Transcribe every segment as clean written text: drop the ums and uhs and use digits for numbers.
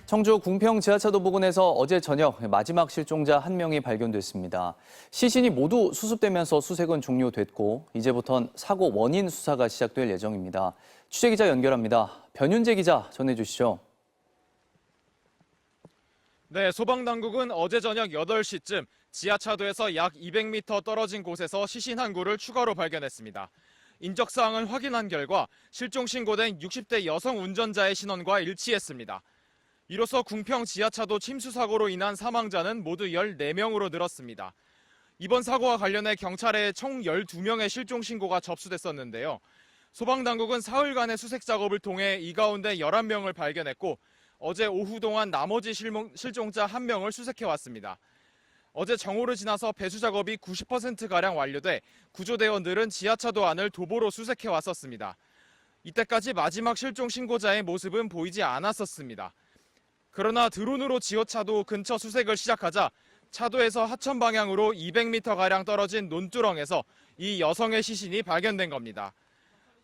청주 궁평 지하차도 부근에서 어제 저녁 마지막 실종자 1명이 발견됐습니다. 시신이 모두 수습되면서 수색은 종료됐고 이제부터는 사고 원인 수사가 시작될 예정입니다. 취재기자 연결합니다. 변윤재 기자 전해주시죠. 네, 소방당국은 어제 저녁 8시쯤 지하차도에서 약 200m 떨어진 곳에서 시신 한 구를 추가로 발견했습니다. 인적사항을 확인한 결과 실종 신고된 60대 여성 운전자의 신원과 일치했습니다. 이로써 궁평 지하차도 침수 사고로 인한 사망자는 모두 14명으로 늘었습니다. 이번 사고와 관련해 경찰에 총 12명의 실종 신고가 접수됐었는데요. 소방당국은 사흘간의 수색 작업을 통해 이 가운데 11명을 발견했고 어제 오후 동안 나머지 실종자 1명을 수색해왔습니다. 어제 정오를 지나서 배수 작업이 90%가량 완료돼 구조대원들은 지하차도 안을 도보로 수색해왔었습니다. 이때까지 마지막 실종 신고자의 모습은 보이지 않았었습니다. 그러나 드론으로 지하차도 근처 수색을 시작하자 차도에서 하천 방향으로 200m가량 떨어진 논두렁에서 이 여성의 시신이 발견된 겁니다.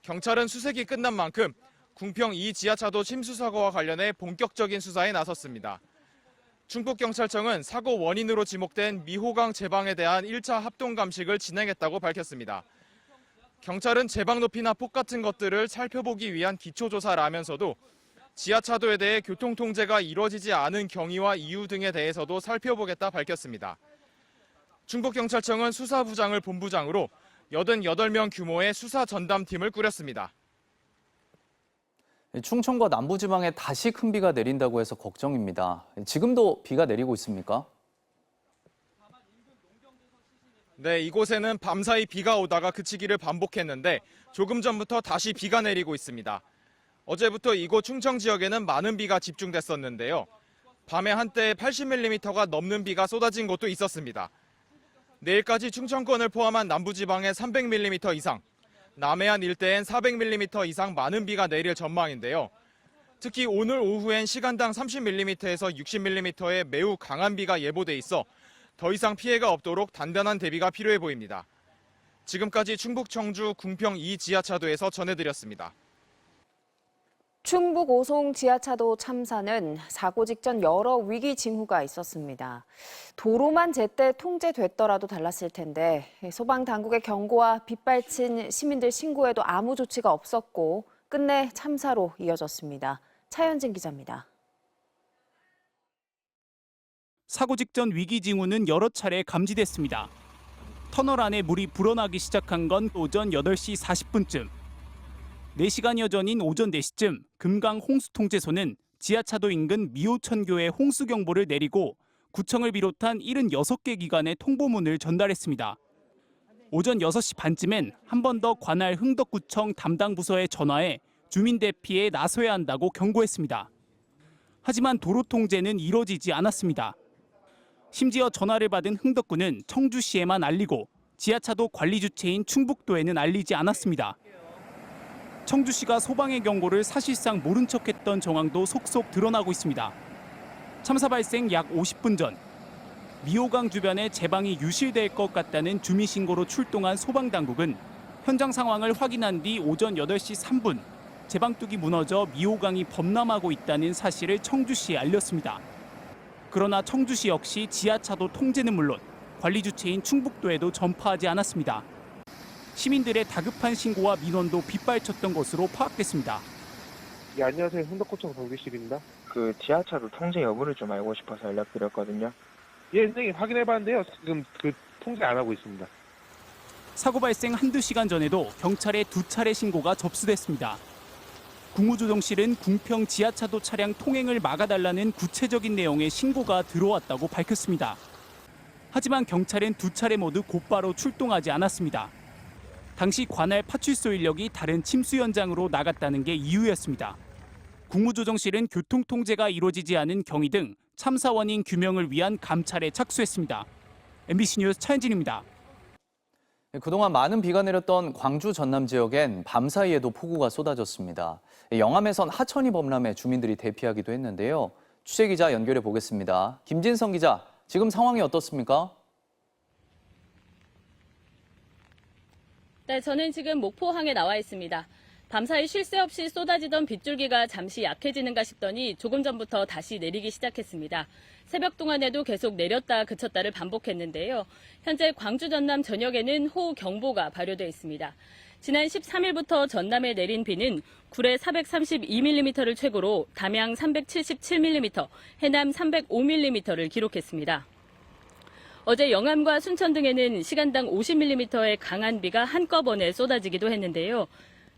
경찰은 수색이 끝난 만큼 궁평 2 지하차도 침수 사고와 관련해 본격적인 수사에 나섰습니다. 충북경찰청은 사고 원인으로 지목된 미호강 제방에 대한 1차 합동 감식을 진행했다고 밝혔습니다. 경찰은 제방 높이나 폭 같은 것들을 살펴보기 위한 기초조사를 하면서도 지하차도에 대해 교통통제가 이루어지지 않은 경위와 이유 등에 대해서도 살펴보겠다 밝혔습니다. 충북경찰청은 수사부장을 본부장으로 88명 규모의 수사 전담팀을 꾸렸습니다. 충청과 남부지방에 다시 큰 비가 내린다고 해서 걱정입니다. 지금도 비가 내리고 있습니까? 네, 이곳에는 밤사이 비가 오다가 그치기를 반복했는데 조금 전부터 다시 비가 내리고 있습니다. 어제부터 이곳 충청 지역에는 많은 비가 집중됐었는데요. 밤에 한때 80mm가 넘는 비가 쏟아진 곳도 있었습니다. 내일까지 충청권을 포함한 남부지방에 300mm 이상, 남해안 일대엔 400mm 이상 많은 비가 내릴 전망인데요. 특히 오늘 오후엔 시간당 30mm에서 60mm의 매우 강한 비가 예보돼 있어 더 이상 피해가 없도록 단단한 대비가 필요해 보입니다. 지금까지 충북 청주 궁평 2 지하차도에서 전해드렸습니다. 충북 오송 지하차도 참사는 사고 직전 여러 위기 징후가 있었습니다. 도로만 제때 통제됐더라도 달랐을 텐데 소방당국의 경고와 빗발친 시민들 신고에도 아무 조치가 없었고 끝내 참사로 이어졌습니다. 차현진 기자입니다. 사고 직전 위기 징후는 여러 차례 감지됐습니다. 터널 안에 물이 불어나기 시작한 건 오전 8시 40분쯤. 4시간여 전인 오전 4시쯤 금강 홍수통제소는 지하차도 인근 미호천교에 홍수경보를 내리고 구청을 비롯한 76개 기관에 통보문을 전달했습니다. 오전 6시 반쯤엔 한 번 더 관할 흥덕구청 담당 부서에 전화해 주민 대피에 나서야 한다고 경고했습니다. 하지만 도로 통제는 이뤄지지 않았습니다. 심지어 전화를 받은 흥덕구는 청주시에만 알리고 지하차도 관리 주체인 충북도에는 알리지 않았습니다. 청주시가 소방의 경고를 사실상 모른 척했던 정황도 속속 드러나고 있습니다. 참사 발생 약 50분 전 미호강 주변에 제방이 유실될 것 같다는 주민 신고로 출동한 소방당국은 현장 상황을 확인한 뒤 오전 8시 3분 제방뚝이 무너져 미호강이 범람하고 있다는 사실을 청주시에 알렸습니다. 그러나 청주시 역시 지하차도 통제는 물론 관리 주체인 충북도에도 전파하지 않았습니다. 시민들의 다급한 신고와 민원도 빗발쳤던 것으로 파악됐습니다. 예, 안녕하세요. 흥덕구청 정규실입니다. 그 지하차도 통제 여부를 좀 알고 싶어서 연락드렸거든요. 예, 선생님 확인해봤는데요. 지금 통제 안 하고 있습니다. 사고 발생 한두 시간 전에도 경찰에 2차례 신고가 접수됐습니다. 국무조정실은 궁평 지하차도 차량 통행을 막아달라는 구체적인 내용의 신고가 들어왔다고 밝혔습니다. 하지만 경찰은 2차례 모두 곧바로 출동하지 않았습니다. 당시 관할 파출소 인력이 다른 침수 현장으로 나갔다는 게 이유였습니다. 국무조정실은 교통통제가 이루어지지 않은 경위 등 참사 원인 규명을 위한 감찰에 착수했습니다. MBC 뉴스 차현진입니다. 그동안 많은 비가 내렸던 광주 전남 지역엔 밤사이에도 폭우가 쏟아졌습니다. 영암에선 하천이 범람해 주민들이 대피하기도 했는데요. 취재기자 연결해 보겠습니다. 김진성 기자, 지금 상황이 어떻습니까? 네, 저는 지금 목포항에 나와 있습니다. 밤사이 쉴 새 없이 쏟아지던 빗줄기가 잠시 약해지는가 싶더니 조금 전부터 다시 내리기 시작했습니다. 새벽 동안에도 계속 내렸다 그쳤다를 반복했는데요. 현재 광주 전남 전역에는 호우경보가 발효돼 있습니다. 지난 13일부터 전남에 내린 비는 구례 432mm를 최고로 담양 377mm, 해남 305mm를 기록했습니다. 어제 영암과 순천 등에는 시간당 50mm의 강한 비가 한꺼번에 쏟아지기도 했는데요.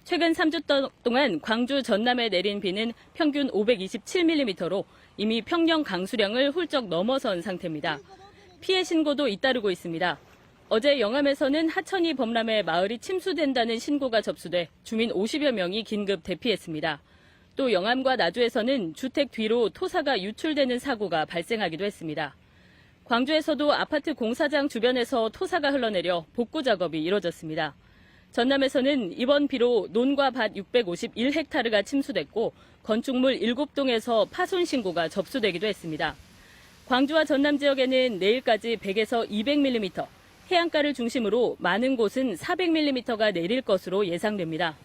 최근 3주 동안 광주 전남에 내린 비는 평균 527mm로 이미 평년 강수량을 훌쩍 넘어선 상태입니다. 피해 신고도 잇따르고 있습니다. 어제 영암에서는 하천이 범람해 마을이 침수된다는 신고가 접수돼 주민 50여 명이 긴급 대피했습니다. 또 영암과 나주에서는 주택 뒤로 토사가 유출되는 사고가 발생하기도 했습니다. 광주에서도 아파트 공사장 주변에서 토사가 흘러내려 복구 작업이 이뤄졌습니다. 전남에서는 이번 비로 논과 밭 651헥타르가 침수됐고 건축물 7동에서 파손 신고가 접수되기도 했습니다. 광주와 전남 지역에는 내일까지 100에서 200mm, 해안가를 중심으로 많은 곳은 400mm가 내릴 것으로 예상됩니다.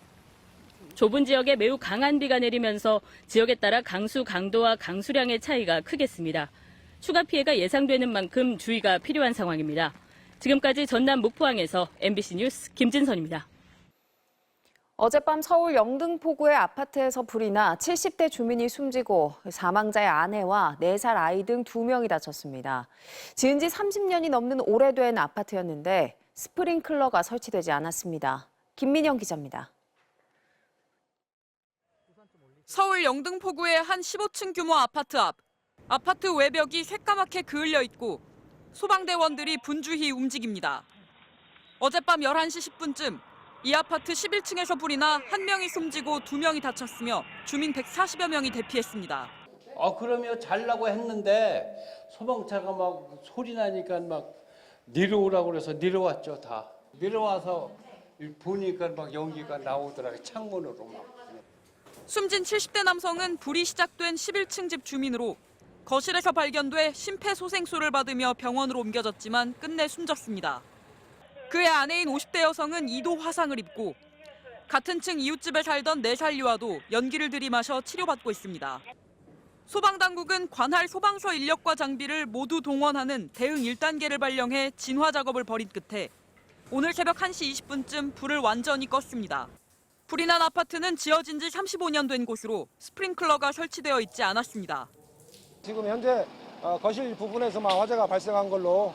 좁은 지역에 매우 강한 비가 내리면서 지역에 따라 강수 강도와 강수량의 차이가 크겠습니다. 추가 피해가 예상되는 만큼 주의가 필요한 상황입니다. 지금까지 전남 목포항에서 MBC 뉴스 김진선입니다. 어젯밤 서울 영등포구의 아파트에서 불이 나 70대 주민이 숨지고 사망자의 아내와 4살 아이 등 2명이 다쳤습니다. 지은 지 30년이 넘는 오래된 아파트였는데 스프링클러가 설치되지 않았습니다. 김민영 기자입니다. 서울 영등포구의 한 15층 규모 아파트 앞. 아파트 외벽이 새까맣게 그을려 있고 소방대원들이 분주히 움직입니다. 어젯밤 11시 10분쯤 이 아파트 11층에서 불이 나 1명이 숨지고 2명이 다쳤으며 주민 140여 명이 대피했습니다. 그러면 잘라고 했는데 소방차가 막 소리 나니까 막 내려오라고 그래서 내려왔죠, 다. 내려와서 보니까 막 연기가 나오더라고요, 창문으로 막. 숨진 70대 남성은 불이 시작된 11층 집 주민으로 거실에서 발견돼 심폐소생술을 받으며 병원으로 옮겨졌지만 끝내 숨졌습니다. 그의 아내인 50대 여성은 2도 화상을 입고 같은 층 이웃집에 살던 4살 유아도 연기를 들이마셔 치료받고 있습니다. 소방당국은 관할 소방서 인력과 장비를 모두 동원하는 대응 1단계를 발령해 진화 작업을 벌인 끝에 오늘 새벽 1시 20분쯤 불을 완전히 껐습니다. 불이 난 아파트는 지어진 지 35년 된 곳으로 스프링클러가 설치되어 있지 않았습니다. 지금 현재 거실 부분에서만 화재가 발생한 걸로.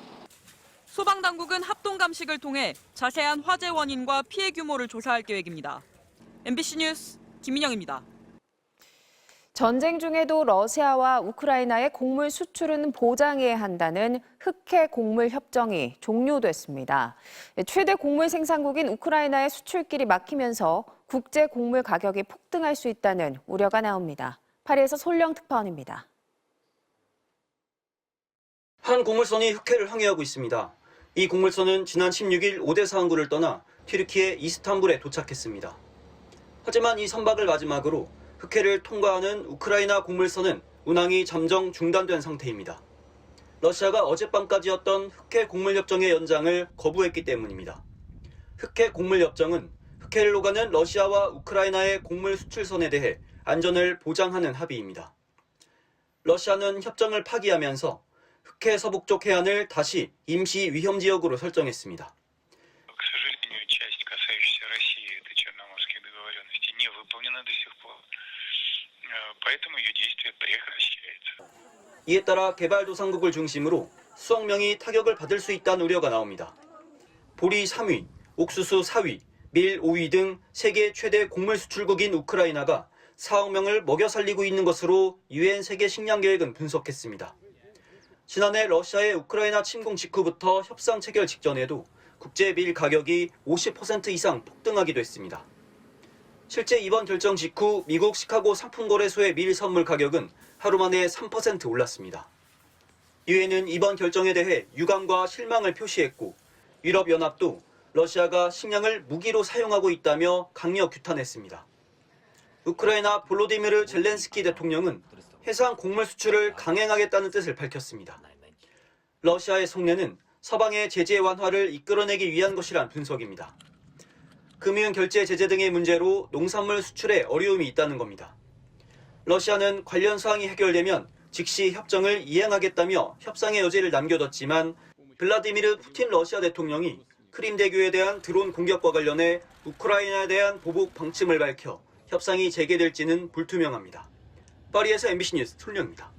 소방당국은 합동 감식을 통해 자세한 화재 원인과 피해 규모를 조사할 계획입니다. MBC 뉴스 김민영입니다. 전쟁 중에도 러시아와 우크라이나의 곡물 수출은 보장해야 한다는 흑해 곡물 협정이 종료됐습니다. 최대 곡물 생산국인 우크라이나의 수출길이 막히면서 국제 곡물 가격이 폭등할 수 있다는 우려가 나옵니다. 파리에서 솔령 특파원입니다. 한 곡물선이 흑해를 항해하고 있습니다. 이 곡물선은 지난 16일 오데사 항구를 떠나 튀르키예 이스탄불에 도착했습니다. 하지만 이 선박을 마지막으로 흑해를 통과하는 우크라이나 곡물선은 운항이 잠정 중단된 상태입니다. 러시아가 어젯밤까지였던 흑해 곡물협정의 연장을 거부했기 때문입니다. 흑해 곡물협정은 흑해를 오가는 러시아와 우크라이나의 곡물 수출선에 대해 안전을 보장하는 합의입니다. 러시아는 협정을 파기하면서 흑해 서북쪽 해안을 다시 임시 위험 지역으로 설정했습니다. 이에 따라 개발도상국을 중심으로 수억 명이 타격을 받을 수 있다는 우려가 나옵니다. 보리 3위, 옥수수 4위, 밀 5위 등 세계 최대 곡물 수출국인 우크라이나가 4억 명을 먹여 살리고 있는 것으로 유엔 세계 식량계획은 분석했습니다. 지난해 러시아의 우크라이나 침공 직후부터 협상 체결 직전에도 국제 밀 가격이 50% 이상 폭등하기도 했습니다. 실제 이번 결정 직후 미국 시카고 상품거래소의 밀 선물 가격은 하루 만에 3% 올랐습니다. 유엔은 이번 결정에 대해 유감과 실망을 표시했고 유럽연합도 러시아가 식량을 무기로 사용하고 있다며 강력 규탄했습니다. 우크라이나 볼로디미르 젤렌스키 대통령은 해상 곡물 수출을 강행하겠다는 뜻을 밝혔습니다. 러시아의 속내는 서방의 제재 완화를 이끌어내기 위한 것이란 분석입니다. 금융 결제 제재 등의 문제로 농산물 수출에 어려움이 있다는 겁니다. 러시아는 관련 사항이 해결되면 즉시 협정을 이행하겠다며 협상의 여지를 남겨뒀지만 블라디미르 푸틴 러시아 대통령이 크림 대교에 대한 드론 공격과 관련해 우크라이나에 대한 보복 방침을 밝혀 협상이 재개될지는 불투명합니다. 파리에서 MBC 뉴스 손령입니다.